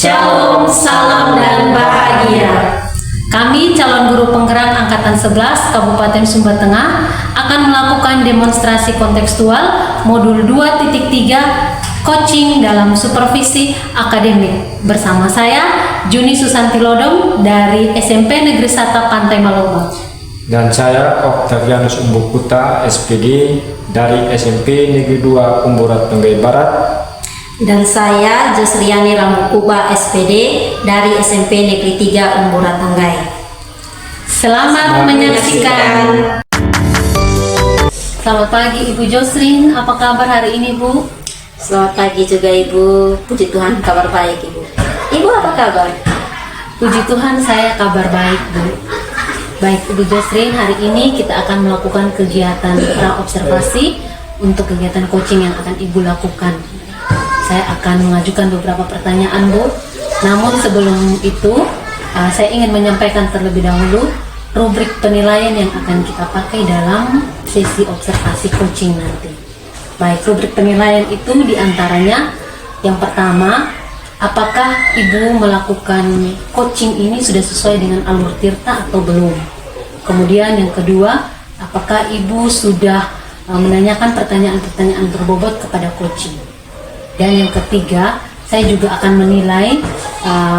Shalom, salam dan bahagia. Kami calon guru penggerak Angkatan 11 Kabupaten Sumba Tengah akan melakukan demonstrasi kontekstual modul 2.3 coaching dalam supervisi akademik bersama saya Juni Susanti Lodom dari SMP Negeri Sata Pantai Malobak. Dan saya Octavianus Umbukuta SPD dari SMP Negeri 2 Umburat Tenggai Barat. Dan saya Josriani Rambukuba SPD dari SMP Negeri 3 Umburat Tenggai. Selamat menyaksikan. Selamat pagi Ibu Josrin, apa kabar hari ini Bu? Selamat pagi juga Ibu, puji Tuhan kabar baik Ibu. Ibu apa kabar? Puji Tuhan saya kabar baik Bu. Baik Ibu Josrin, hari ini kita akan melakukan kegiatan pra-observasi untuk kegiatan coaching yang akan Ibu lakukan. Saya akan mengajukan beberapa pertanyaan Bu. Namun sebelum itu saya ingin menyampaikan terlebih dahulu rubrik penilaian yang akan kita pakai dalam sesi observasi coaching nanti. Baik, rubrik penilaian itu diantaranya yang pertama, apakah Ibu melakukan coaching ini sudah sesuai dengan alur tirta atau belum? Kemudian yang kedua, apakah Ibu sudah menanyakan pertanyaan-pertanyaan berbobot kepada coaching? Dan yang ketiga, saya juga akan menilai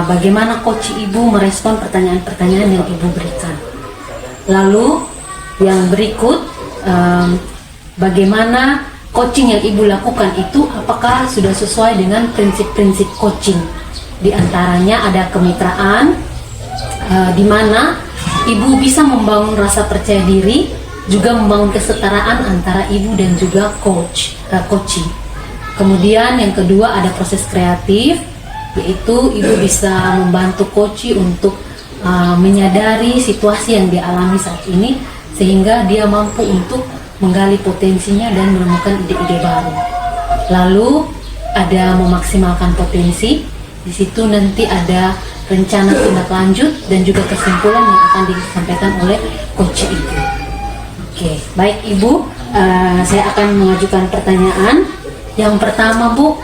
bagaimana coach Ibu merespon pertanyaan-pertanyaan yang Ibu berikan. Lalu yang berikut, bagaimana coaching yang Ibu lakukan itu apakah sudah sesuai dengan prinsip-prinsip coaching. Di antaranya ada kemitraan, di mana Ibu bisa membangun rasa percaya diri, juga membangun kesetaraan antara Ibu dan juga coaching. Kemudian yang kedua ada proses kreatif, yaitu Ibu bisa membantu coach untuk menyadari situasi yang dialami saat ini sehingga dia mampu untuk menggali potensinya dan menemukan ide-ide baru. Lalu ada memaksimalkan potensi, di situ nanti ada rencana tindak lanjut dan juga kesimpulan yang akan disampaikan oleh coach Ibu. Oke, baik Ibu, saya akan mengajukan pertanyaan. Yang pertama Bu,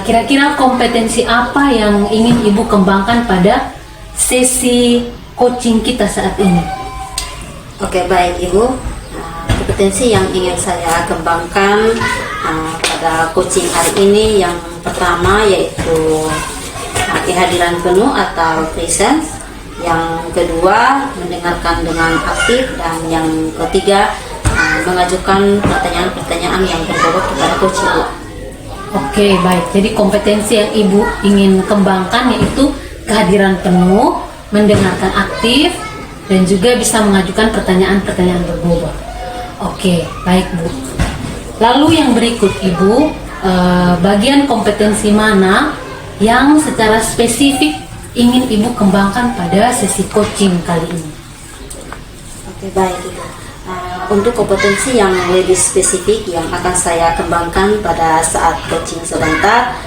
kira-kira kompetensi apa yang ingin Ibu kembangkan pada sesi coaching kita saat ini? Oke, baik Ibu. Kompetensi yang ingin saya kembangkan pada coaching hari ini yang pertama yaitu kehadiran penuh atau presence. Yang kedua, mendengarkan dengan aktif, dan yang ketiga, mengajukan pertanyaan-pertanyaan yang berbobot kepada coach Ibu. Oke, baik. Jadi kompetensi yang Ibu ingin kembangkan yaitu kehadiran penuh, mendengarkan aktif, dan juga bisa mengajukan pertanyaan-pertanyaan berbobot. Oke, baik Bu. Lalu yang berikut Ibu, bagian kompetensi mana yang secara spesifik ingin Ibu kembangkan pada sesi coaching kali ini? Oke, baik Ibu. Untuk kompetensi yang lebih spesifik yang akan saya kembangkan pada saat coaching sebentar,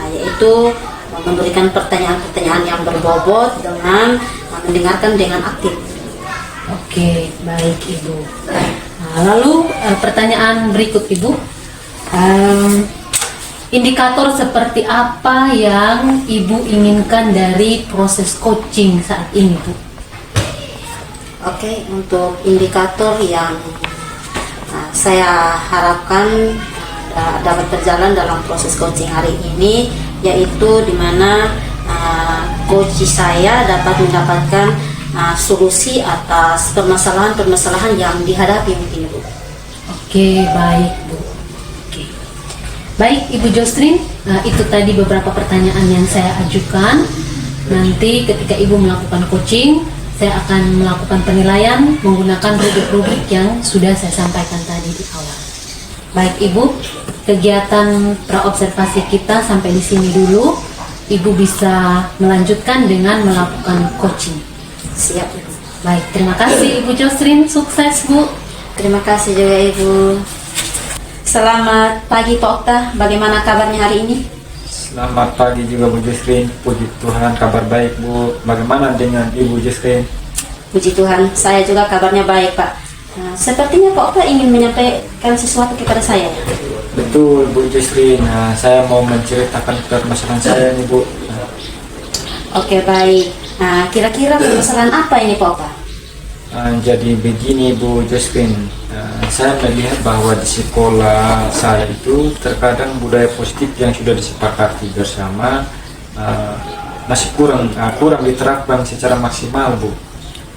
yaitu memberikan pertanyaan-pertanyaan yang berbobot dengan mendengarkan dengan aktif. Oke, baik Ibu. Lalu pertanyaan berikut Ibu, indikator seperti apa yang Ibu inginkan dari proses coaching saat ini Bu? Oke, untuk indikator yang saya harapkan dapat berjalan dalam proses coaching hari ini, yaitu di mana coach saya dapat mendapatkan solusi atas permasalahan-permasalahan yang dihadapi mungkin Bu. Oke, baik Bu. Oke. Baik Ibu Josrin, itu tadi beberapa pertanyaan yang saya ajukan. Nanti ketika Ibu melakukan coaching, saya akan melakukan penilaian menggunakan rubrik-rubrik yang sudah saya sampaikan tadi di awal. Baik Ibu, kegiatan pra-observasi kita sampai di sini dulu. Ibu bisa melanjutkan dengan melakukan coaching. Siap Ibu. Baik, terima kasih Ibu Josrin, sukses Bu. Terima kasih juga Ibu. Selamat pagi Pak Okta, bagaimana kabarnya hari ini? Selamat pagi juga Bu Josrin, puji Tuhan kabar baik Bu. Bagaimana dengan Ibu Josrin? Puji Tuhan, saya juga kabarnya baik Pak. Sepertinya Pak Okta ingin menyampaikan sesuatu kepada saya. Betul Bu Josrin, saya mau menceritakan permasalahan saya nih Bu. Oke, baik. Nah, kira-kira permasalahan apa ini Pak Okta? Jadi begini Bu Josephine, saya melihat bahwa di sekolah saya itu terkadang budaya positif yang sudah disepakati bersama masih kurang diterapkan secara maksimal Bu.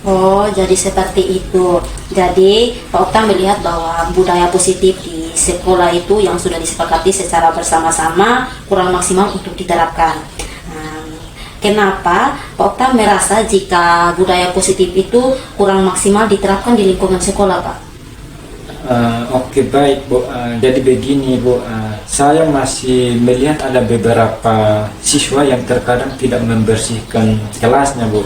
Oh, jadi seperti itu. Jadi Pak Okta melihat bahwa budaya positif di sekolah itu yang sudah disepakati secara bersama-sama kurang maksimal untuk diterapkan. Kenapa Pak Okta merasa jika budaya positif itu kurang maksimal diterapkan di lingkungan sekolah, Pak? Oke, baik Bu. Jadi begini Bu, saya masih melihat ada beberapa siswa yang terkadang tidak membersihkan kelasnya Bu.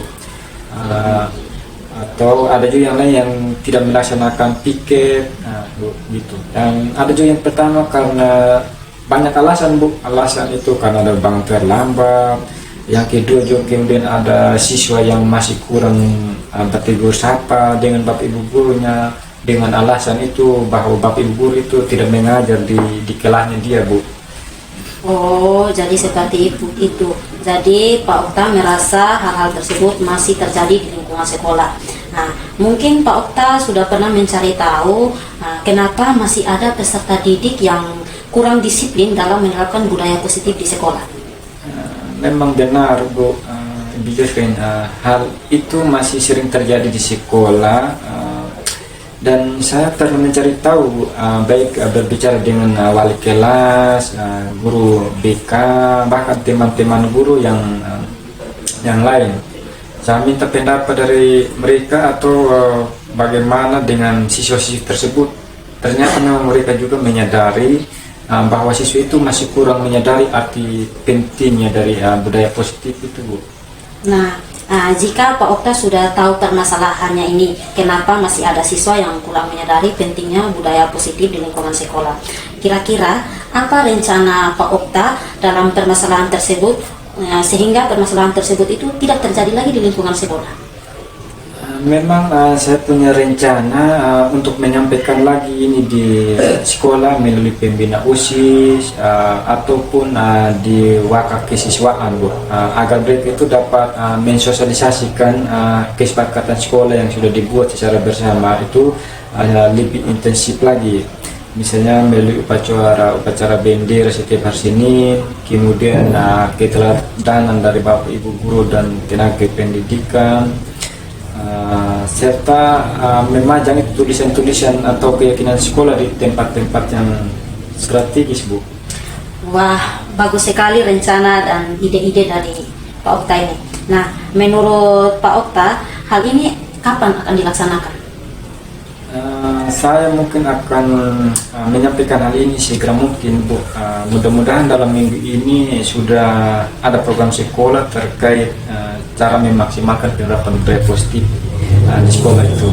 Atau ada juga yang lain yang tidak melaksanakan piket, Bu, gitu. Dan ada juga yang pertama karena banyak alasan Bu. Alasan itu karena ada bangun terlambat. Yang kedua juga kemudian ada siswa yang masih kurang bertegur sapa dengan bapak ibu gurunya dengan alasan itu bahwa bapak ibu guru itu tidak mengajar di kelasnya dia Bu. Oh, jadi seperti itu. Jadi Pak Okta merasa hal-hal tersebut masih terjadi di lingkungan sekolah. Nah, mungkin Pak Okta sudah pernah mencari tahu kenapa masih ada peserta didik yang kurang disiplin dalam menerapkan budaya positif di sekolah. Memang benar Bu, hal itu masih sering terjadi di sekolah, dan saya perlu mencari tahu baik berbicara dengan wali kelas, guru BK, bahkan teman-teman guru yang lain. Saya minta pendapat dari mereka atau bagaimana dengan siswa-siswa tersebut. Ternyata memang mereka juga menyadari bahwa siswa itu masih kurang menyadari arti pentingnya dari budaya positif itu Bu. Nah, jika Pak Okta sudah tahu permasalahannya ini, kenapa masih ada siswa yang kurang menyadari pentingnya budaya positif di lingkungan sekolah? Kira-kira apa rencana Pak Okta dalam permasalahan tersebut sehingga permasalahan tersebut itu tidak terjadi lagi di lingkungan sekolah? Memang saya punya rencana untuk menyampaikan lagi ini di sekolah melalui pembina OSIS ataupun di wakaf kesiswaan Bu, agar mereka itu dapat mensosialisasikan kesepakatan sekolah yang sudah dibuat secara bersama itu lebih intensif lagi. Misalnya melalui upacara bendera setiap hari Senin, kemudian keteladanan dari Bapak Ibu guru dan tenaga pendidikan, serta memajang tulisan-tulisan atau keyakinan sekolah di tempat-tempat yang strategis Bu. Wah, bagus sekali rencana dan ide-ide dari Pak Okta ini. Nah, menurut Pak Okta, hal ini kapan akan dilaksanakan? Saya mungkin akan menyampaikan hal ini segera mungkin Bu. Mudah-mudahan dalam minggu ini sudah ada program sekolah terkait cara memaksimalkan penerapan budaya positif di sekolah itu.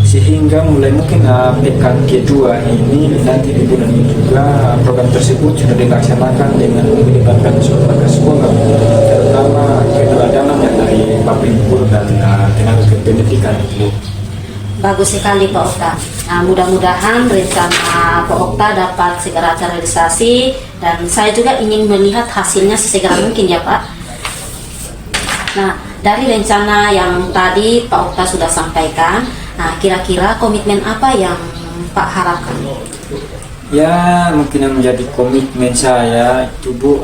Sehingga mulai mungkin pekan kedua ini nanti di bulan ini juga program tersebut sudah dilaksanakan dengan melibatkan sekolah, terutama keteladanan dari Bapak Ibu guru dan tenaga pendidikan Bu. Bagus sekali Pak Okta. Nah, mudah-mudahan rencana Pak Okta dapat segera terrealisasi dan saya juga ingin melihat hasilnya sesegera mungkin ya Pak. Nah, dari rencana yang tadi Pak Okta sudah sampaikan, nah kira-kira komitmen apa yang Pak harapkan? Ya, mungkin yang menjadi komitmen saya itu Bu,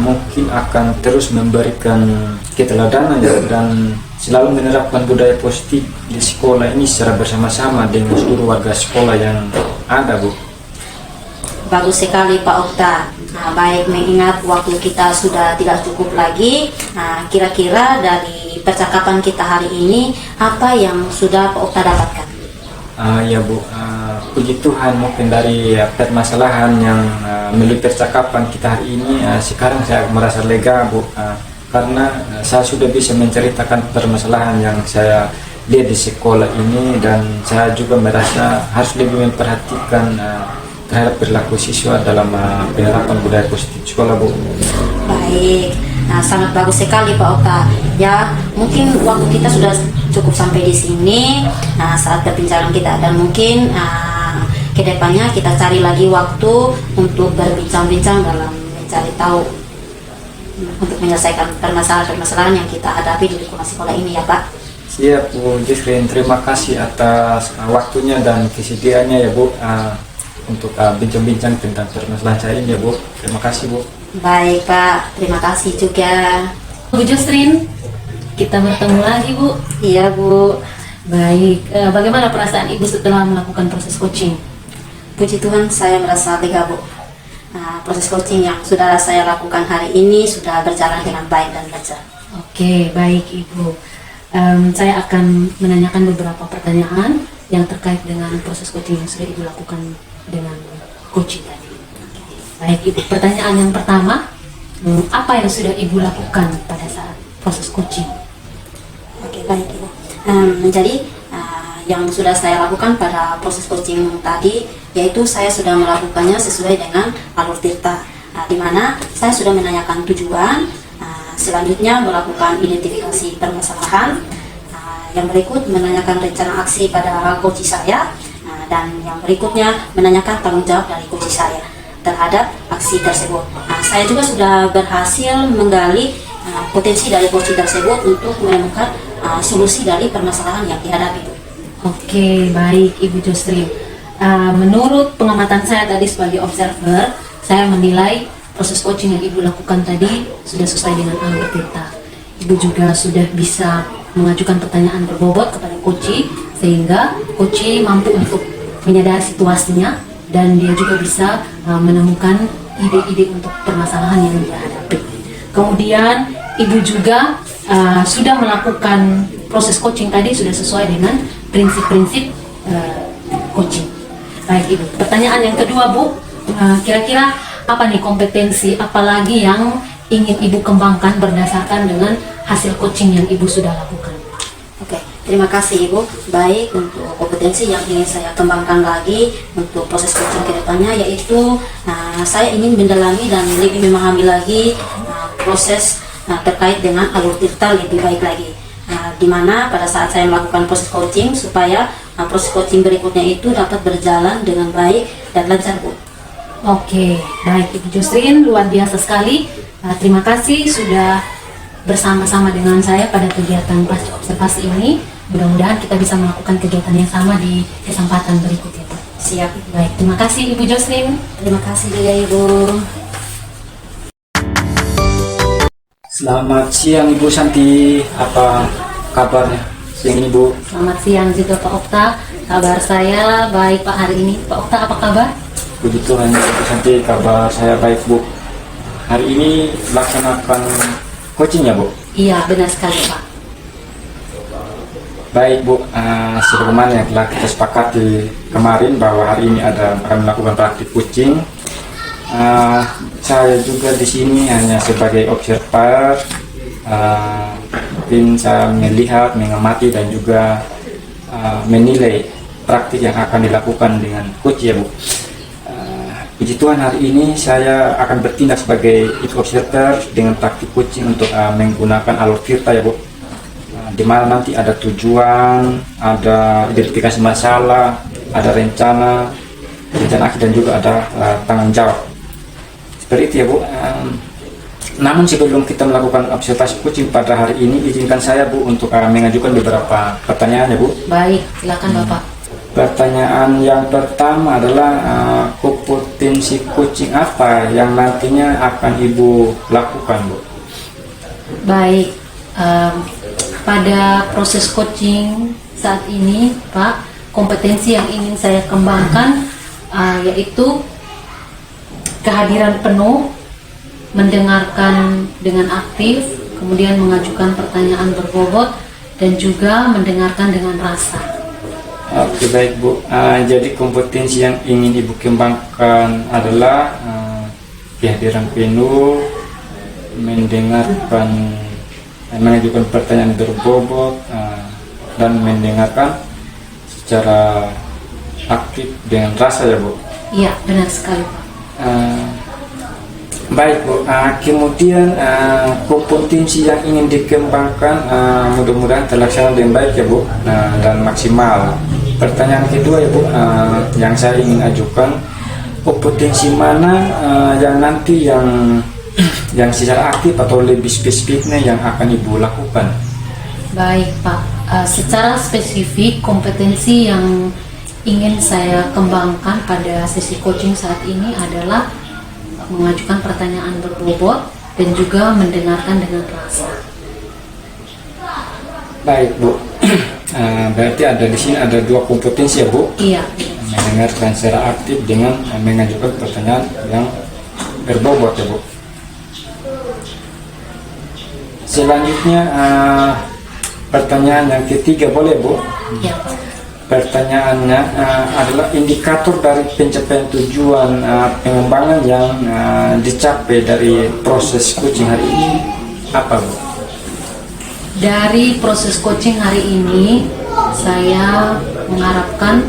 mungkin akan terus memberikan keteladanan dan selalu menerapkan budaya positif di sekolah ini secara bersama-sama dengan seluruh warga sekolah yang ada Bu. Bagus sekali Pak Okta. Nah, baik, mengingat waktu kita sudah tidak cukup lagi, nah kira-kira dari percakapan kita hari ini apa yang sudah Pak Okta dapatkan? Ya Bu, puji Tuhan mungkin dari permasalahan yang melalui percakapan kita hari ini, sekarang saya merasa lega Bu, karena saya sudah bisa menceritakan permasalahan yang saya lihat di sekolah ini, dan saya juga merasa harus lebih memperhatikan terhadap perilaku siswa dalam penerapan budaya positif sekolah Bu. Baik, nah sangat bagus sekali Pak Okta. Ya, mungkin waktu kita sudah cukup sampai di sini. Nah, saat perbincangan kita, dan mungkin kedepannya kita cari lagi waktu untuk berbincang-bincang dalam mencari tahu untuk menyelesaikan permasalahan-permasalahan yang kita hadapi di lingkungan sekolah ini ya Pak. Siap Bu Jesrin, terima kasih atas waktunya dan kesediaannya ya Bu, untuk bincang-bincang tentang permasalahan saya ini ya Bu. Terima kasih Bu. Baik Pak, terima kasih juga. Bu Josrin, kita bertemu lagi Bu. Iya Bu. Baik, bagaimana perasaan Ibu setelah melakukan proses coaching? Puji Tuhan, saya merasa lega Bu. Proses coaching yang sudah saya lakukan hari ini sudah berjalan dengan baik dan lancar. Oke, baik Ibu. Saya akan menanyakan beberapa pertanyaan yang terkait dengan proses coaching yang sudah Ibu lakukan dengan coaching tadi. Baik Ibu, pertanyaan yang pertama, apa yang sudah Ibu lakukan pada saat proses coaching? Oke, baik Ibu. Jadi yang sudah saya lakukan pada proses coaching tadi, yaitu saya sudah melakukannya sesuai dengan alur tirta, di mana saya sudah menanyakan tujuan, selanjutnya melakukan identifikasi permasalahan, yang berikut menanyakan rencana aksi pada coach saya, dan yang berikutnya menanyakan tanggung jawab dari coach saya terhadap aksi tersebut. Saya juga sudah berhasil menggali potensi dari coach tersebut untuk menemukan solusi dari permasalahan yang dihadapi. Oke, baik Ibu Josrin. Menurut pengamatan saya tadi sebagai observer, saya menilai proses coaching yang Ibu lakukan tadi sudah sesuai dengan alur tirta. Ibu juga sudah bisa mengajukan pertanyaan berbobot kepada coach, sehingga coach mampu untuk menyadari situasinya dan dia juga bisa menemukan ide-ide untuk permasalahan yang dia hadapi. Kemudian Ibu juga sudah melakukan proses coaching tadi sudah sesuai dengan prinsip-prinsip coaching. Baik Ibu, pertanyaan yang kedua Bu, kira-kira apa nih kompetensi apalagi yang ingin Ibu kembangkan berdasarkan dengan hasil coaching yang Ibu sudah lakukan? Oke, terima kasih Ibu. Baik, untuk kompetensi yang ingin saya kembangkan lagi untuk proses coaching ke depannya, yaitu saya ingin mendalami dan lebih memahami lagi proses terkait dengan alur tirta lebih baik lagi. Di mana pada saat saya melakukan proses coaching, supaya proses coaching berikutnya itu dapat berjalan dengan baik dan lancar Bu. Oke, baik Ibu Josrin, luar biasa sekali. Terima kasih sudah bersama-sama dengan saya pada kegiatan pasca observasi ini. Mudah-mudahan kita bisa melakukan kegiatan yang sama di kesempatan berikutnya Bu. Siap. Baik, terima kasih Ibu Josrin. Terima kasih juga Ibu. Selamat siang Ibu Santi, apa kabarnya siang ini Bu? Selamat siang juga Pak Okta. Kabar saya baik Pak hari ini. Pak Okta apa kabar? Puji Tuhan Ibu Santi, kabar saya baik Bu. Hari ini laksanakan coaching ya Bu? Iya, benar sekali Pak. Baik Bu, sebagaimana yang telah kita sepakati kemarin bahwa hari ini akan melakukan praktik coaching. Saya juga di sini hanya sebagai observer, mungkin saya melihat, mengamati dan juga menilai praktik yang akan dilakukan dengan coach ya Bu. Puji Tuhan hari ini saya akan bertindak sebagai observer dengan praktik coaching untuk menggunakan alur tirta ya Bu. Di mana nanti ada tujuan, ada identifikasi masalah, ada rencana aksi dan juga ada tanggung jawab. Seperti itu ya Bu. Namun sebelum kita melakukan observasi coaching pada hari ini, izinkan saya Bu untuk mengajukan beberapa pertanyaan ya Bu. Baik, silakan Bapak. Pertanyaan yang pertama adalah kompetensi coaching apa yang nantinya akan Ibu lakukan Bu? Baik, pada proses coaching saat ini Pak, kompetensi yang ingin saya kembangkan yaitu kehadiran penuh, mendengarkan dengan aktif, kemudian mengajukan pertanyaan berbobot, dan juga mendengarkan dengan rasa. Oke baik Bu, jadi kompetensi yang ingin Ibu kembangkan adalah kehadiran penuh, mendengarkan, mengajukan pertanyaan berbobot, dan mendengarkan secara aktif dengan rasa ya Bu. Iya, benar sekali Pak. Baik Bu, kemudian kompetensi yang ingin dikembangkan mudah-mudahan terlaksana dengan baik ya Bu, dan maksimal. Pertanyaan kedua ya Bu, yang saya ingin ajukan, kompetensi mana yang nanti yang yang secara aktif atau lebih spesifiknya yang akan Ibu lakukan? Baik Pak, secara spesifik kompetensi yang ingin saya kembangkan pada sesi coaching saat ini adalah mengajukan pertanyaan berbobot dan juga mendengarkan dengan rasa. Baik Bu, berarti ada di sini ada dua kompetensi ya Bu, Iya. mendengarkan secara aktif dengan mengajukan pertanyaan yang berbobot ya Bu. Selanjutnya pertanyaan yang ketiga boleh Bu? Iya Pak. Pertanyaannya adalah indikator dari pencapaian tujuan pengembangan yang dicapai dari proses coaching hari ini apa Bu? Dari proses coaching hari ini, saya mengharapkan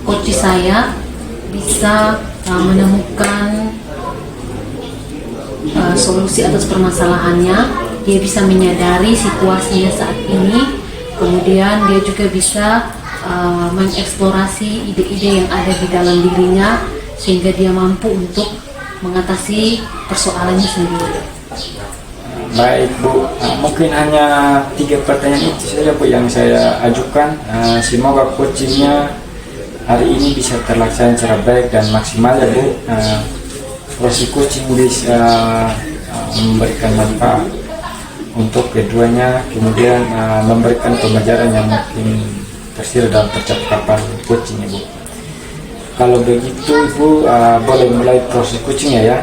coach saya bisa menemukan solusi atas permasalahannya. Dia bisa menyadari situasinya saat ini, kemudian dia juga bisa mengeksplorasi ide-ide yang ada di dalam dirinya sehingga dia mampu untuk mengatasi persoalannya sendiri. Baik Bu, mungkin hanya 3 pertanyaan itu saja Bu yang saya ajukan. Semoga coachingnya hari ini bisa terlaksana secara baik dan maksimal ya Bu. Proses coaching bisa memberikan manfaat untuk keduanya, kemudian memberikan pembelajaran yang mungkin tersirat dalam percakapan coaching ya Bu. Kalau begitu Ibu boleh mulai proses coachingnya ya.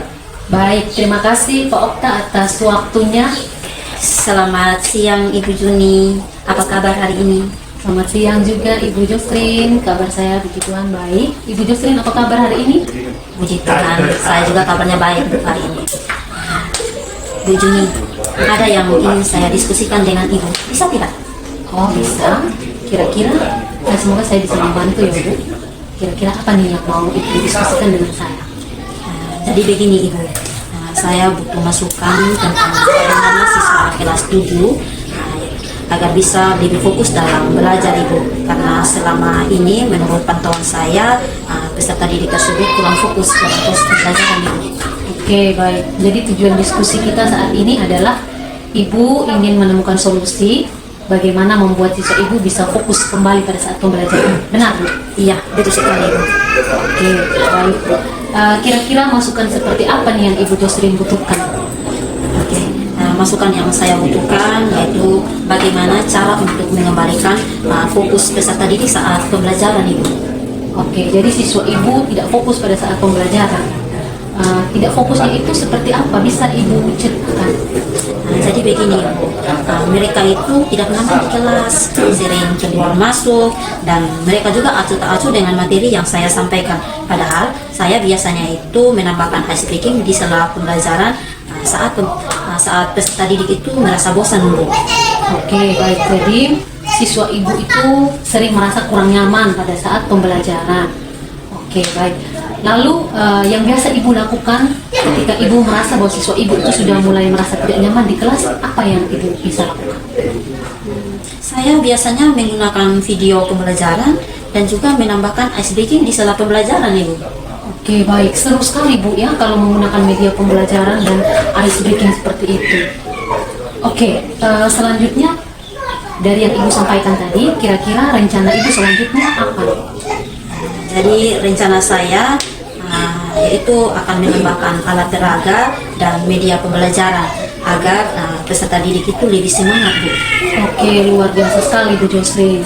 Baik, terima kasih Pak Okta atas waktunya. Selamat siang Ibu Juni, apa kabar hari ini? Selamat siang juga Ibu Josrin, kabar saya puji Tuhan baik. Ibu Josrin, apa kabar hari ini? Puji Tuhan, saya juga kabarnya baik hari ini. Bu Juni, ada yang ingin saya diskusikan dengan Ibu, bisa tidak? Oh bisa, kira-kira semoga saya bisa membantu ya Bu. Kira-kira apa nih yang mau Ibu diskusikan dengan saya? Jadi begini Ibu, saya butuh masukan tentang bagaimana siswa kelas 7 agar bisa lebih fokus dalam belajar Ibu. Karena selama ini menurut pantauan saya, peserta didik tersebut kurang fokus pada proses pembelajaran Ibu. Oke baik, jadi tujuan diskusi kita saat ini adalah Ibu ingin menemukan solusi bagaimana membuat siswa Ibu bisa fokus kembali pada saat pembelajaran. Benar Bu? Iya, betul sekali Ibu. Oke, baik Bu. Kira-kira masukan seperti apa nih yang Ibu Josrin butuhkan? Oke, masukan yang saya butuhkan yaitu bagaimana cara untuk mengembalikan fokus peserta didik saat pembelajaran Ibu. Oke, jadi siswa Ibu tidak fokus pada saat pembelajaran. Tidak fokusnya itu seperti apa? Bisa Ibu ceritakan? Jadi begini, mereka itu tidak nyaman di kelas, sering keluar masuk, dan mereka juga acuh tak acuh dengan materi yang saya sampaikan. Padahal saya biasanya itu menambahkan ice breaking di sela pembelajaran saat peserta didik itu merasa bosan dulu. Oke, baik. Jadi siswa Ibu itu sering merasa kurang nyaman pada saat pembelajaran. Oke, baik. Lalu yang biasa Ibu lakukan ketika Ibu merasa bahwa siswa Ibu itu sudah mulai merasa tidak nyaman di kelas, apa yang Ibu bisa lakukan? Saya biasanya menggunakan video pembelajaran dan juga menambahkan ice breaking di sela pembelajaran Ibu. Oke, baik. Seru sekali Bu ya kalau menggunakan media pembelajaran dan ice breaking seperti itu. Oke, selanjutnya dari yang Ibu sampaikan tadi, kira-kira rencana Ibu selanjutnya apa? Jadi rencana saya yaitu akan menambahkan alat peraga dan media pembelajaran agar peserta didik itu lebih semangat Bu. Oke, luar biasa sekali Bu Josrin.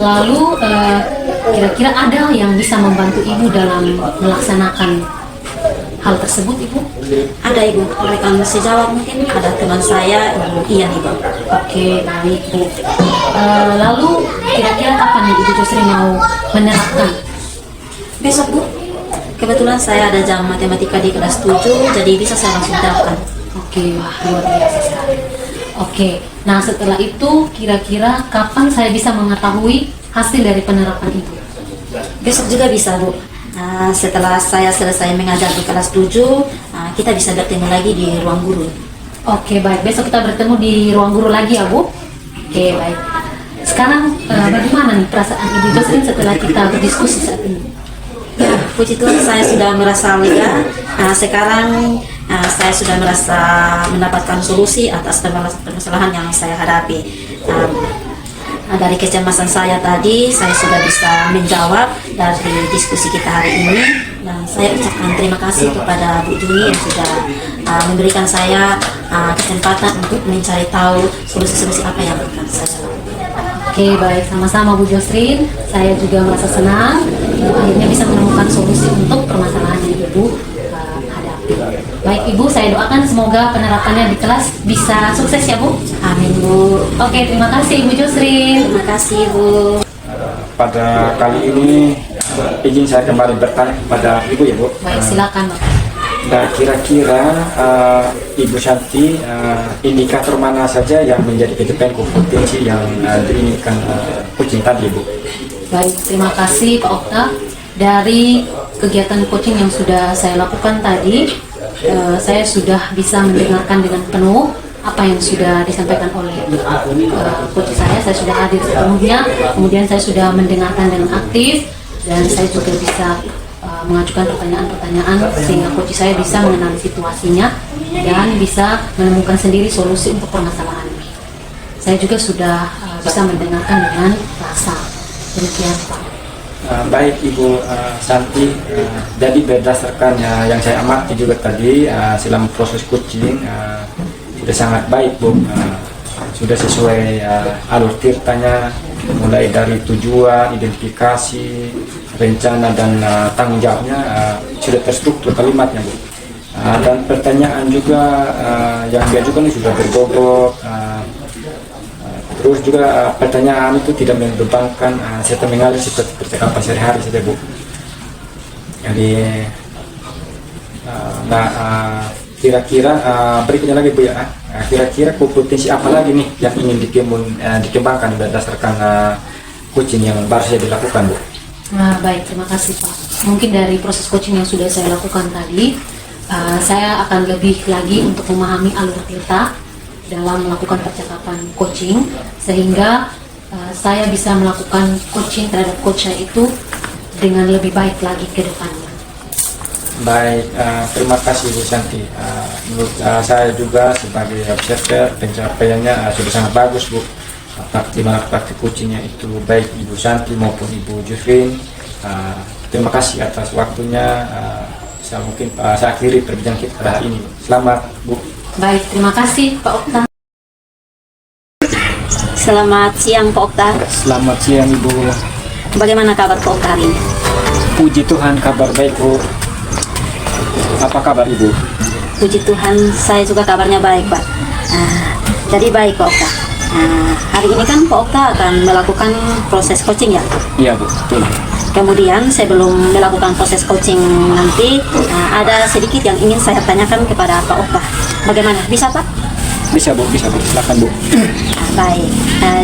Lalu kira-kira ada yang bisa membantu Ibu dalam melaksanakan hal tersebut Ibu? Ada Ibu, rekan sejawat mungkin ada teman saya Ibu Ian Ibu. Oke, baik Bu. Lalu kira-kira kapan nih Ibu Josrin mau menerapkan? Besok Bu, kebetulan saya ada jam matematika di kelas 7, jadi bisa saya langsung terapkan. Oke, wah luar biasa sekali. Oke, nah setelah itu kira-kira kapan saya bisa mengetahui hasil dari penerapan itu? Besok juga bisa Bu. Setelah saya selesai mengajar di kelas 7, kita bisa bertemu lagi di ruang guru. Oke, baik. Besok kita bertemu di ruang guru lagi ya Bu. Oke, baik. Sekarang bagaimana nih perasaan Ibu Josrin setelah kita berdiskusi saat ini? Ya, puji Tuhan saya sudah merasa lega. Sekarang saya sudah merasa mendapatkan solusi atas permasalahan yang saya hadapi. Dari kecemasan saya tadi, saya sudah bisa menjawab dari diskusi kita hari ini, dan saya ucapkan terima kasih kepada Bu Juni yang sudah memberikan saya kesempatan untuk mencari tahu solusi-solusi apa yang akan saya lakukan. Oke, baik, sama-sama Bu Josrin. Saya juga merasa senang akhirnya bisa menemukan solusi untuk permasalahan yang Ibu hadapi. Baik Ibu, saya doakan semoga penerapannya di kelas bisa sukses ya Bu. Amin Bu. Oke, terima kasih Ibu Josrin. Terima kasih Bu. Pada kali ini izin saya kembali bertanya kepada Ibu ya Bu. Baik, silakan Bapak. Nah, kira-kira Ibu Santi, indikator mana saja yang menjadi pencapaian kompetensi yang diinginkan kucing tadi Bu? Baik, terima kasih Pak Okta. Dari kegiatan coaching yang sudah saya lakukan tadi, saya sudah bisa mendengarkan dengan penuh apa yang sudah disampaikan oleh coach saya. Saya sudah hadir sepenuhnya, kemudian saya sudah mendengarkan dengan aktif, dan saya juga bisa mengajukan pertanyaan-pertanyaan sehingga coach saya bisa mengenali situasinya dan bisa menemukan sendiri solusi untuk permasalahannya. Saya juga sudah bisa mendengarkan dengan rasa. Demikian Pak. Baik Ibu Santi, jadi berdasarkan yang saya amati juga tadi selama proses coaching sudah sangat baik Bu, sudah sesuai alur tirtanya, mulai dari tujuan, identifikasi, rencana dan tanggung jawabnya sudah terstruktur kalimatnya Bu. Dan pertanyaan juga yang diajukan ini sudah berbobot. Terus juga pertanyaan itu tidak membebankan serta mengalir seperti percakapan sehari-hari saja Bu. Jadi kira-kira berikutnya lagi Bu ya, kira-kira kompetensi apa lagi nih yang ingin dikembangkan berdasarkan coaching yang baru saja dilakukan Bu? Nah, baik, terima kasih Pak. Mungkin dari proses coaching yang sudah saya lakukan tadi, saya akan lebih lagi untuk memahami alur tirta dalam melakukan percakapan coaching, sehingga saya bisa melakukan coaching terhadap coach saya itu dengan lebih baik lagi ke depannya. Baik, terima kasih Bu Santi. Menurut saya juga sebagai observer, pencapaiannya sudah sangat bagus Bu. Di mana praktik coachingnya itu baik Ibu Santi maupun Ibu Jufrin. Terima kasih atas waktunya. Saya akhiri perbincangan kita pada hari ini. Selamat Bu. Baik, terima kasih Pak Okta. Selamat siang Pak Okta. Selamat siang Ibu. Bagaimana kabar Pak Okta hari ini? Puji Tuhan, kabar baik Bu. Apa kabar Ibu? Puji Tuhan, saya juga kabarnya baik Pak. Jadi baik Pak Okta. Hari ini kan Pak Okta akan melakukan proses coaching ya? Iya Bu, betul. Kemudian sebelum melakukan proses coaching nanti, ada sedikit yang ingin saya tanyakan kepada Pak Okta. Bagaimana? Bisa Pak? Bisa Bu, silakan Bu. Baik,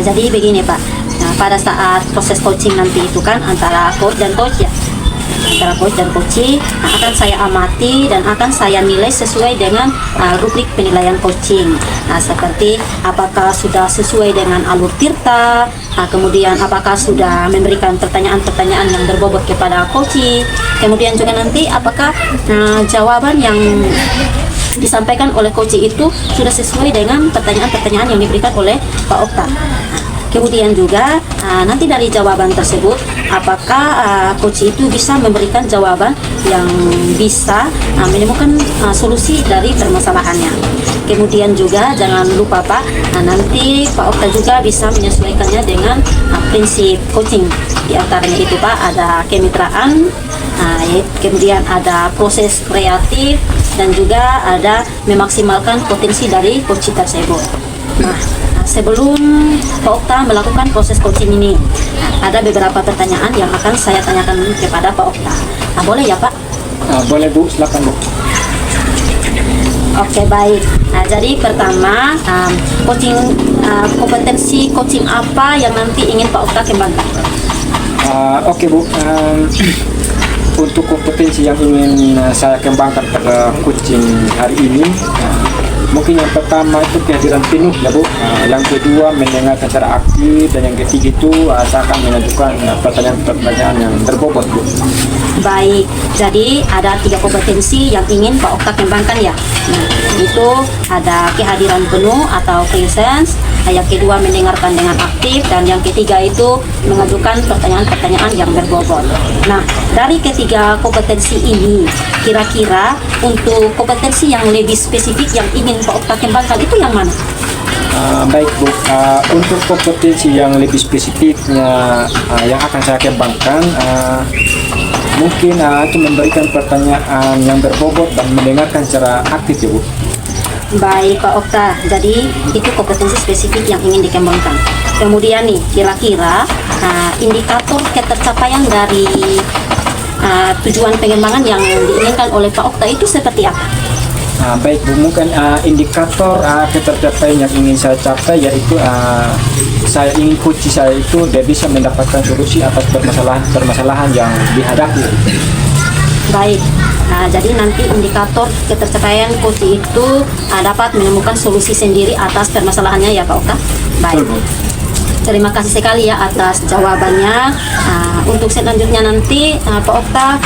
jadi begini Pak. Pada saat proses coaching nanti itu kan antara coach dan coach ya, antara coach dan coachee, akan saya amati dan akan saya nilai sesuai dengan rubrik penilaian coaching. Seperti apakah sudah sesuai dengan alur tirta, kemudian apakah sudah memberikan pertanyaan-pertanyaan yang berbobot kepada coachee, kemudian juga nanti apakah jawaban yang disampaikan oleh coachee itu sudah sesuai dengan pertanyaan-pertanyaan yang diberikan oleh Pak Okta. Kemudian juga nanti dari jawaban tersebut, apakah coach itu bisa memberikan jawaban yang bisa menemukan solusi dari permasalahannya. Kemudian juga jangan lupa Pak, nanti Pak Okta juga bisa menyesuaikannya dengan prinsip coaching. Di antaranya itu Pak, ada kemitraan, kemudian ada proses kreatif, dan juga ada memaksimalkan potensi dari coach tersebut. Sebelum Pak Okta melakukan proses coaching ini, ada beberapa pertanyaan yang akan saya tanyakan kepada Pak Okta. Boleh ya Pak? Boleh Bu, silakan Bu. Oke, baik. Jadi pertama, kompetensi coaching apa yang nanti ingin Pak Okta kembangkan? Oke Bu, untuk kompetensi yang ingin saya kembangkan pada coaching hari ini, mungkin yang pertama itu kehadiran penuh ya Bu. Yang kedua mendengarkan secara aktif, dan yang ketiga itu asalkan mengajukan pertanyaan-pertanyaan yang berbobot Bu. Baik, jadi ada 3 kompetensi yang ingin Pak Okta kembangkan ya. Nah, itu ada kehadiran penuh atau presence, yang kedua mendengarkan dengan aktif, dan yang ketiga itu mengajukan pertanyaan-pertanyaan yang berbobot. Nah, dari ketiga kompetensi ini, kira-kira untuk kompetensi yang lebih spesifik yang ingin Pak Okta kembangkan itu yang mana? Baik Bu, untuk kompetensi yang lebih spesifiknya yang akan saya kembangkan, mungkin itu memberikan pertanyaan yang berbobot dan mendengarkan secara aktif ya Bu. Baik Pak Okta, jadi itu kompetensi spesifik yang ingin dikembangkan. Kemudian nih, kira-kira indikator ketercapaian dari tujuan pengembangan yang diinginkan oleh Pak Okta itu seperti apa? Baik Bu, mungkin indikator ketercapaian yang ingin saya capai yaitu saya ingin coach saya itu dia bisa mendapatkan solusi atas permasalahan yang dihadapi. Baik, jadi nanti indikator ketercapaian coach itu dapat menemukan solusi sendiri atas permasalahannya ya Pak Okta. Baik. Betul, Bu. Terima kasih sekali ya atas jawabannya. Untuk selanjutnya nanti Pak Okta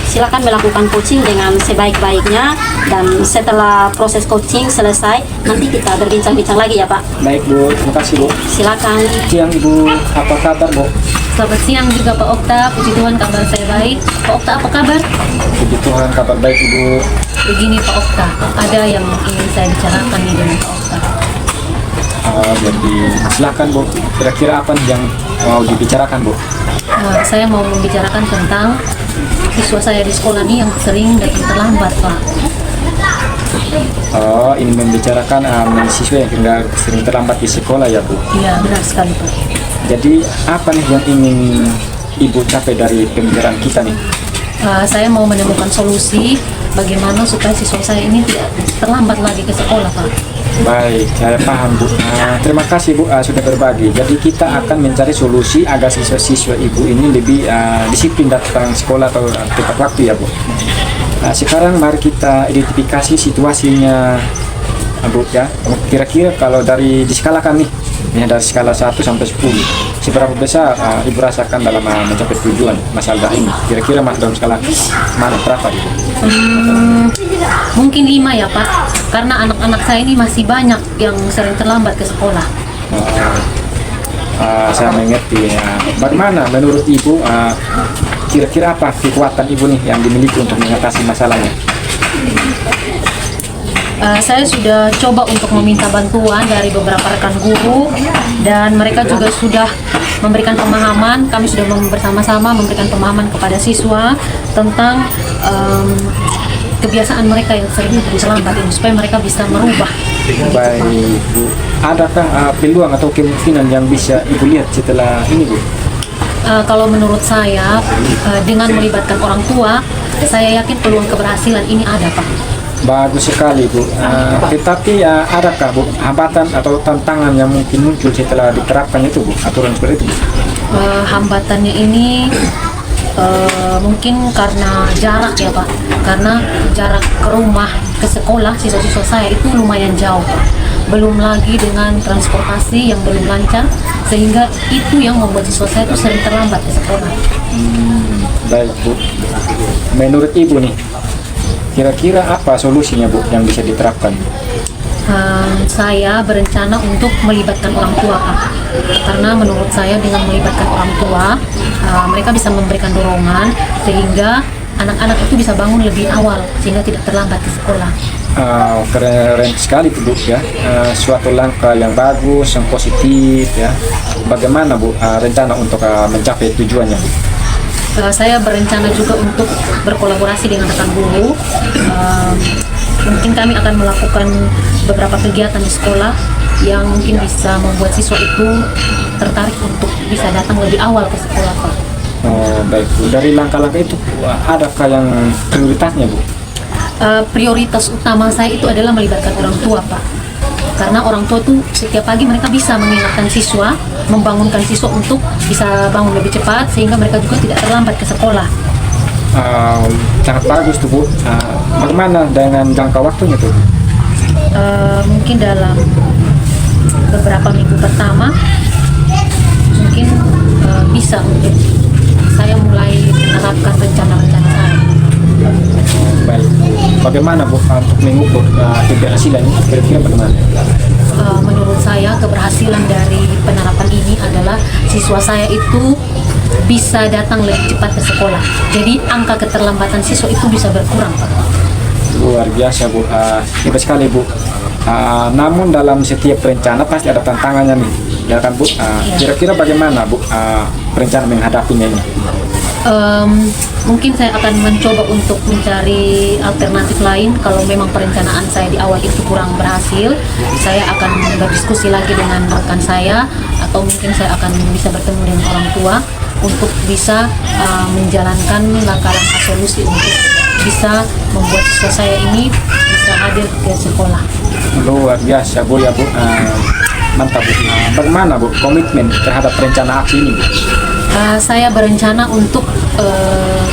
silakan melakukan coaching dengan sebaik-baiknya, dan setelah proses coaching selesai nanti kita berbincang-bincang lagi ya Pak. Baik Bu, terima kasih Bu. Silakan. Siang Ibu, apa kabar Bu? Selamat siang juga Pak Okta, puji Tuhan kabar saya baik. Pak Okta apa kabar? Puji Tuhan, kabar baik Ibu. Begini Pak Okta, ada yang ingin saya bicarakan nih dengan Pak Okta. Jadi silakan Bu, kira-kira apa yang mau dibicarakan Bu? Saya mau membicarakan tentang siswa saya di sekolah ini yang sering datang terlambat Pak. Ini membicarakan siswa yang sering terlambat di sekolah ya Bu. Iya benar sekali Pak. Jadi apa nih yang ingin Ibu capai dari pembicaraan kita nih? Saya mau menemukan solusi bagaimana supaya siswa saya ini tidak terlambat lagi ke sekolah Pak. Baik, saya paham Bu. Terima kasih Bu sudah berbagi. Jadi kita akan mencari solusi agar siswa-siswa Ibu ini lebih disiplin datang sekolah atau tepat waktu ya Bu. Sekarang mari kita identifikasi situasinya Bu ya. Kira-kira kalau di skala kami, ya dari skala 1 sampai 10, seberapa besar Ibu rasakan dalam mencapai tujuan masalah ini? Kira-kira dalam skala mana, berapa Ibu? Mungkin 5 ya Pak, karena anak-anak saya ini masih banyak yang sering terlambat ke sekolah. Saya mengerti. Bagaimana menurut Ibu, kira-kira apa kekuatan Ibu nih yang dimiliki untuk mengatasi masalahnya? Saya sudah coba untuk meminta bantuan dari beberapa rekan guru, dan mereka juga sudah memberikan pemahaman. Kami sudah bersama-sama memberikan pemahaman kepada siswa tentang kebiasaan mereka yang sering terlambat ini, supaya mereka bisa merubah. Baik Bu, adakah peluang atau kemungkinan yang bisa Ibu lihat setelah ini Bu? Kalau menurut saya, dengan melibatkan orang tua, saya yakin peluang keberhasilan ini ada Pak. Bagus sekali Bu. Tetapi adakah Bu hambatan atau tantangan yang mungkin muncul setelah diterapkan itu Bu, aturan seperti itu Bu? Hambatannya ini mungkin karena jarak ya Pak, karena jarak ke rumah ke sekolah siswa-siswa saya itu lumayan jauh Pak. Belum lagi dengan transportasi yang belum lancar, sehingga itu yang membuat siswa saya itu sering terlambat ke sekolah. Baik Bu, menurut Ibu nih, kira-kira apa solusinya Bu yang bisa diterapkan? Saya berencana untuk melibatkan orang tua Pak. Karena menurut saya dengan melibatkan orang tua, mereka bisa memberikan dorongan sehingga anak-anak itu bisa bangun lebih awal sehingga tidak terlambat ke sekolah. Keren sekali Bu ya. Suatu langkah yang bagus, yang positif ya. Bagaimana Bu rencana untuk mencapai tujuannya Bu? Saya berencana juga untuk berkolaborasi dengan rekan guru. Mungkin kami akan melakukan beberapa kegiatan di sekolah yang mungkin bisa membuat siswa itu tertarik untuk bisa datang lebih awal ke sekolah Pak. Baik Bu, dari langkah-langkah itu adakah yang prioritasnya Bu? Prioritas utama saya itu adalah melibatkan orang tua Pak. Karena orang tua itu setiap pagi mereka bisa mengingatkan siswa, membangunkan siswa untuk bisa bangun lebih cepat sehingga mereka juga tidak terlambat ke sekolah. Sangat bagus tuh Bu. Bagaimana dengan jangka waktunya tuh? mungkin dalam beberapa minggu pertama mungkin bisa untuk saya mulai menerapkan rencana-rencana saya. Baik, bagaimana Bu untuk mengukur keberhasilan ini kira-kira bagaimana? Menurut saya keberhasilan dari penerapan ini adalah siswa saya itu bisa datang lebih cepat ke sekolah. Jadi angka keterlambatan siswa itu bisa berkurang, Pak. Luar biasa Bu, hebat sekali Bu. Namun dalam setiap rencana pasti ada tantangannya nih, ya kan Bu? Kira-kira bagaimana Bu rencana menghadapinya ini? Mungkin saya akan mencoba untuk mencari alternatif lain. Kalau memang perencanaan saya di awal itu kurang berhasil, saya akan berdiskusi lagi dengan rekan saya, atau mungkin saya akan bisa bertemu dengan orang tua untuk bisa menjalankan langkah-langkah solusi untuk bisa membuat siswa saya ini bisa hadir ke sekolah. Luar biasa Bu ya Bu, mantap Bu. Bagaimana Bu komitmen terhadap rencana aksi ini Bu? Saya berencana untuk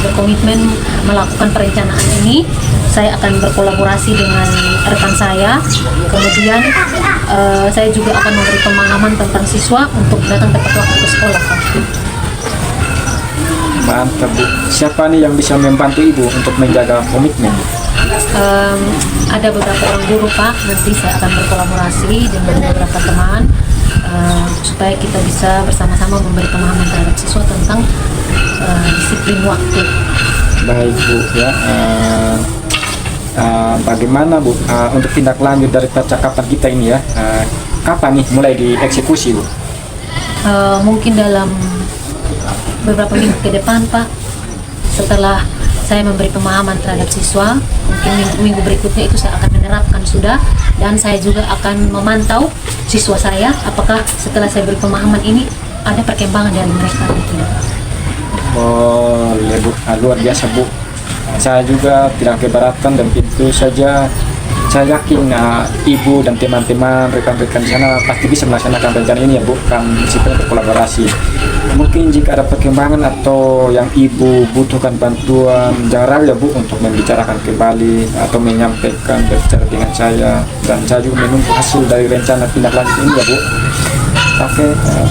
berkomitmen melakukan perencanaan ini. Saya akan berkolaborasi dengan rekan saya. Kemudian saya juga akan memberi pemahaman tentang siswa untuk datang tepat waktu ke sekolah, Pak. Mantap Bu. Siapa nih yang bisa membantu Ibu untuk menjaga komitmen? Ada beberapa orang guru, Pak. Nanti saya akan berkolaborasi dengan beberapa teman supaya kita bisa bersama-sama memberi pemahaman terhadap siswa tentang disiplin waktu. Baik Bu ya. Bagaimana Bu untuk tindak lanjut dari percakapan kita ini ya? Kapan nih mulai dieksekusi Bu? Mungkin dalam beberapa minggu ke depan, Pak. Setelah saya memberi pemahaman terhadap siswa, mungkin minggu berikutnya itu saya akan menerapkan sudah, dan saya juga akan memantau siswa saya apakah setelah saya beri pemahaman ini ada perkembangan dari mereka atau tidak. Boleh Bu, luar biasa Bu. Saya juga tidak keberatan dan itu saja saya yakin Ibu dan teman-teman rekan-rekan di sana pasti bisa melaksanakan rencana ini ya Bu, kan sifatnya berkolaborasi. Mungkin jika ada perkembangan atau yang Ibu butuhkan bantuan, jangan ragu ya Bu untuk membicarakan kembali atau menyampaikan berbicara dengan saya, dan saya juga menunggu hasil dari rencana tindak lanjut ini ya Bu. Oke.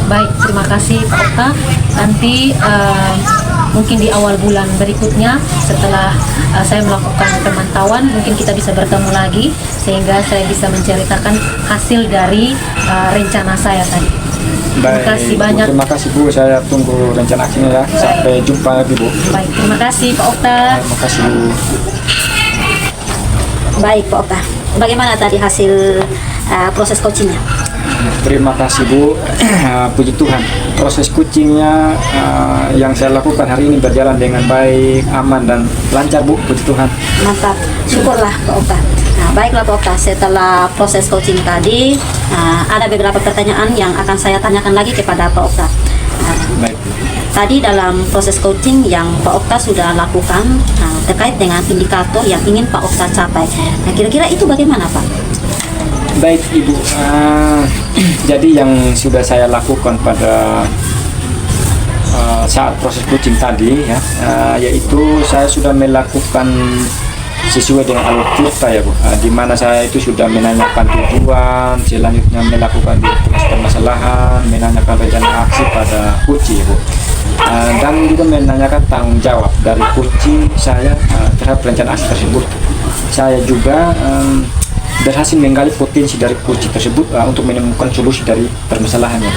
Baik, terima kasih Pak Okta. Nanti mungkin di awal bulan berikutnya setelah saya melakukan pemantauan, mungkin kita bisa bertemu lagi sehingga saya bisa menceritakan hasil dari rencana saya tadi. Terima kasih banyak. Terima kasih Bu, saya tunggu rencana aksinya ya. Sampai jumpa lagi Bu. Baik, terima kasih Pak Okta. Terima kasih Bu. Baik Pak Okta, bagaimana tadi hasil proses coachingnya? Terima kasih Bu. Puji Tuhan, proses coachingnya yang saya lakukan hari ini berjalan dengan baik, aman dan lancar Bu. Puji Tuhan. Mantap, syukurlah Pak Okta. Nah, baiklah Pak Okta, setelah proses coaching tadi ada beberapa pertanyaan yang akan saya tanyakan lagi kepada Pak Okta. Baik. Tadi dalam proses coaching yang Pak Okta sudah lakukan terkait dengan indikator yang ingin Pak Okta capai. Nah, kira-kira itu bagaimana Pak? Baik Ibu, jadi yang sudah saya lakukan pada saat proses coaching tadi ya, yaitu saya sudah melakukan sesuai dengan alur kita ya Bu, di mana saya itu sudah menanyakan tujuan, selanjutnya melakukan tugas permasalahan, menanyakan rencana aksi pada coach ya Bu, dan juga menanyakan tanggung jawab dari coach saya terhadap rencana aksi tersebut. Saya juga berhasil menggali potensi dari coach tersebut untuk menemukan solusi dari permasalahannya.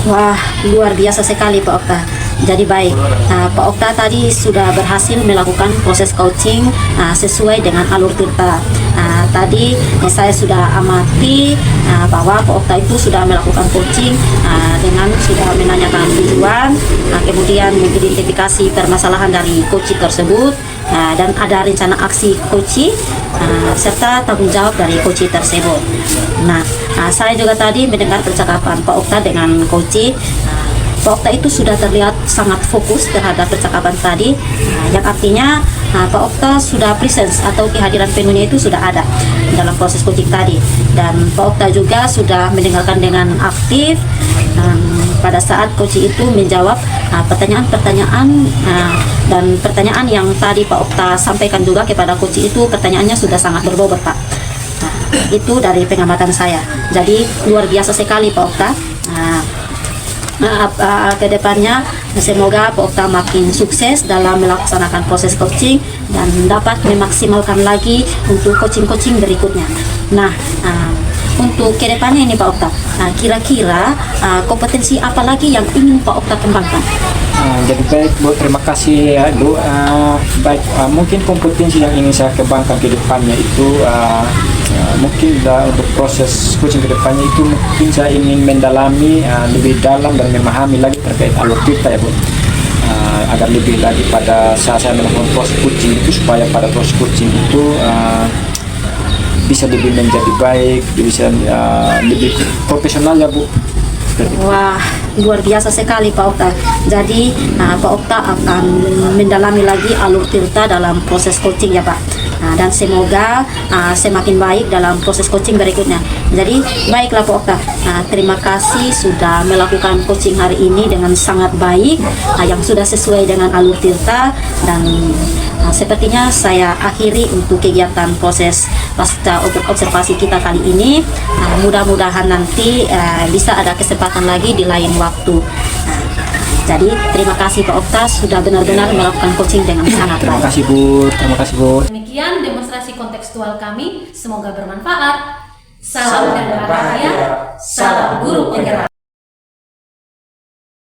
Wah, luar biasa sekali Pak Okta. Jadi baik, Pak Okta tadi sudah berhasil melakukan proses coaching sesuai dengan alur tirta. Tadi saya sudah amati bahwa Pak Okta itu sudah melakukan coaching dengan sudah menanyakan tujuan, kemudian mengidentifikasi permasalahan dari coach tersebut, dan ada rencana aksi coach serta tanggung jawab dari coach tersebut. Nah, saya juga tadi mendengar percakapan Pak Okta dengan coach. Pak Okta itu sudah terlihat sangat fokus terhadap percakapan tadi, yang artinya Pak Okta sudah presence atau kehadiran penuhnya itu sudah ada dalam proses coaching tadi, dan Pak Okta juga sudah mendengarkan dengan aktif pada saat coach itu menjawab pertanyaan-pertanyaan, dan pertanyaan yang tadi Pak Okta sampaikan juga kepada coach itu pertanyaannya sudah sangat berbobot Pak. Nah, itu dari pengamatan saya. Jadi luar biasa sekali Pak Okta. Ke depannya semoga Pak Okta makin sukses dalam melaksanakan proses coaching dan dapat memaksimalkan lagi untuk coaching-coaching berikutnya. Nah, untuk ke depannya ini Pak Okta, kira-kira kompetensi apa lagi yang ingin Pak Okta kembangkan? Jadi baik Bu, terima kasih ya Bu. Baik, mungkin kompetensi yang ingin saya kembangkan ke depannya itu mungkin untuk proses coaching ke depannya itu mungkin saya ingin mendalami lebih dalam dan memahami lagi terkait alur tirta ya Bu. Agar lebih lagi pada saat saya melakukan proses coaching itu, supaya pada proses coaching itu bisa lebih menjadi baik, bisa lebih profesional ya Bu. Wah, luar biasa sekali Pak Okta. Jadi Pak Okta akan mendalami lagi alur tirta dalam proses coaching ya Pak. Dan semoga semakin baik dalam proses coaching berikutnya. Jadi baiklah Pak Okta, terima kasih sudah melakukan coaching hari ini dengan sangat baik, yang sudah sesuai dengan alur tirta. Dan sepertinya saya akhiri untuk kegiatan proses pasca observasi kita kali ini. Mudah-mudahan nanti bisa ada kesempatan lagi di lain waktu. Jadi terima kasih Pak Okta sudah benar-benar melakukan coaching dengan sangat Terima baik. kasih Bu, terima kasih Bu. Demikian demonstrasi kontekstual kami, semoga bermanfaat. Salam dan bahagia, salam guru penggerak.